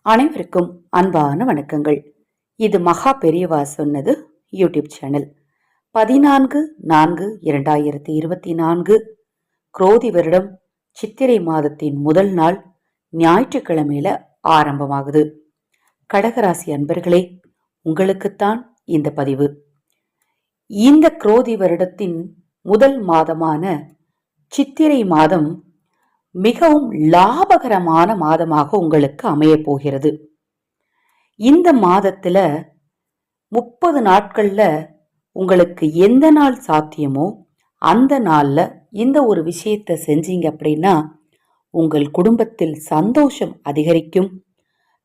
அனைவருக்கும் அன்பான வணக்கங்கள். இது மகா பெரியவா சொன்னது யூடியூப் சேனல். 14/4/2024 குரோதி வருடம் சித்திரை மாதத்தின் முதல் நாள் ஞாயிற்றுக்கிழமையில ஆரம்பமாகுது. கடகராசி அன்பர்களே, உங்களுக்குத்தான் இந்த பதிவு. இந்த குரோதி வருடத்தின் முதல் மாதமான சித்திரை மாதம் மிகவும் லாபகரமான மாதமாக உங்களுக்கு அமைய போகிறது. இந்த மாதத்துல 30 நாட்கள்ல உங்களுக்கு எந்த நாள் சாத்தியமோ அந்த நாள்ல இந்த ஒரு விஷயத்தை செஞ்சீங்க அப்படின்னா உங்கள் குடும்பத்தில் சந்தோஷம் அதிகரிக்கும்,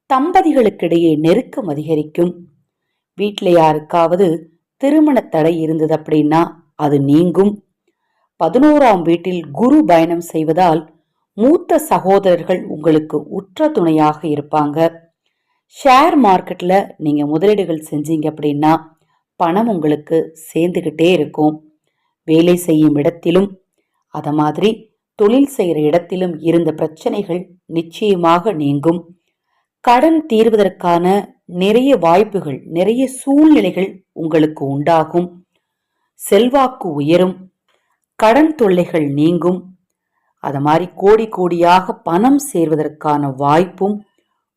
தம்பதிகளுக்கிடையே நெருக்கம் அதிகரிக்கும். வீட்டில் யாருக்காவது திருமண தடை இருந்தது அப்படின்னா அது நீங்கும். 11ஆம் வீட்டில் குரு பயணம் செய்வதால் மூத்த சகோதரர்கள் உங்களுக்கு உற்ற துணையாக இருப்பாங்க. ஷேர் மார்க்கெட்ல நீங்க முதலீடுகள் செஞ்சீங்க அப்படின்னா பணம் உங்களுக்கு சேர்ந்துகிட்டே இருக்கும். வேலை செய்யும் இடத்திலும் அத மாதிரி தொழில் செய்கிற இடத்திலும் இருந்த பிரச்சனைகள் நிச்சயமாக நீங்கும். கடன் தீர்வதற்கான நிறைய வாய்ப்புகள், நிறைய சூழ்நிலைகள் உங்களுக்கு உண்டாகும். செல்வாக்கு உயரும், கடன் தொல்லைகள் நீங்கும். அத மாதிரி கோடி கோடியாக பணம் சேர்வதற்கான வாய்ப்பும்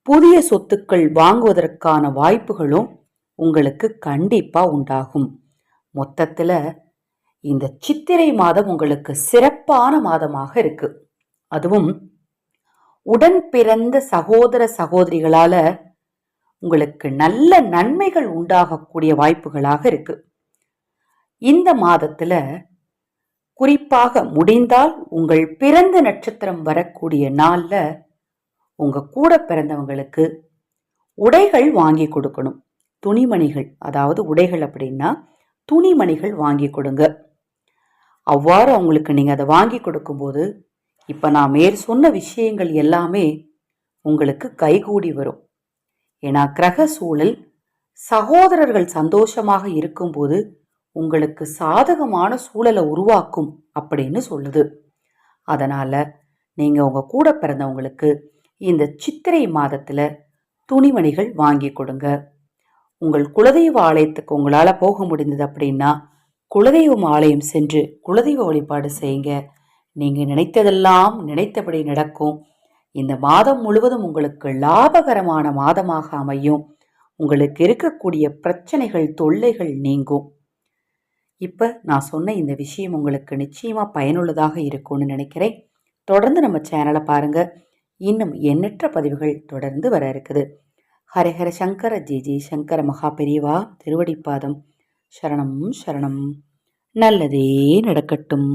புதிய சொத்துக்கள் வாங்குவதற்கான வாய்ப்புகளும் உங்களுக்கு கண்டிப்பா உண்டாகும். மொத்தத்துல இந்த சித்திரை மாதம் உங்களுக்கு சிறப்பான மாதமாக இருக்கு. அதுவும் உடன் பிறந்த சகோதர சகோதரிகளால உங்களுக்கு நல்ல நன்மைகள் உண்டாகக்கூடிய வாய்ப்புகளாக இருக்கு. இந்த மாதத்துல குறிப்பாக முடிந்தால் உங்கள் பிறந்த நட்சத்திரம் வரக்கூடிய நாள்ல உங்க கூட பிறந்தவங்களுக்கு உடைகள் வாங்கி கொடுக்கணும். துணிமணிகள், அதாவது உடைகள் அப்படின்னா துணிமணிகள் வாங்கி கொடுங்க. அவ்வாறு அவங்களுக்கு நீங்க அதை வாங்கி கொடுக்கும்போது இப்ப நான் மேற் சொன்ன விஷயங்கள் எல்லாமே உங்களுக்கு கைகூடி வரும். ஏன்னா கிரக சூழல் சகோதரர்கள் சந்தோஷமாக இருக்கும்போது உங்களுக்கு சாதகமான சூழலை உருவாக்கும் அப்படின்னு சொல்லுது. அதனால நீங்க உங்க கூட பிறந்தவங்களுக்கு இந்த சித்திரை மாதத்துல துணிமணிகள் வாங்கி கொடுங்க. உங்கள் குலதெய்வ ஆலயத்துக்கு உங்களால போக முடிந்தது அப்படின்னா குலதெய்வம் ஆலயம் சென்று குலதெய்வ வழிபாடு செய்யுங்க. நீங்க நினைத்ததெல்லாம் நினைத்தபடி நடக்கும். இந்த மாதம் முழுவதும் உங்களுக்கு லாபகரமான மாதமாக அமையும். உங்களுக்கு இருக்கக்கூடிய பிரச்சனைகள், தொல்லைகள் நீங்கும். இப்ப நான் சொன்ன இந்த விஷயம் உங்களுக்கு நிச்சயமா பயனுள்ளதாக இருக்கும்னு நினைக்கிறேன். தொடர்ந்து நம்ம சேனலை பாருங்க. இன்னும் எண்ணற்ற பதிவுகள் தொடர்ந்து வர இருக்குது. ஹரஹர சங்கர ஜெய ஜெய சங்கர மகா பெரியவா திருவடிப்பாதம் சரணம் சரணம். நல்லதே நடக்கட்டும்.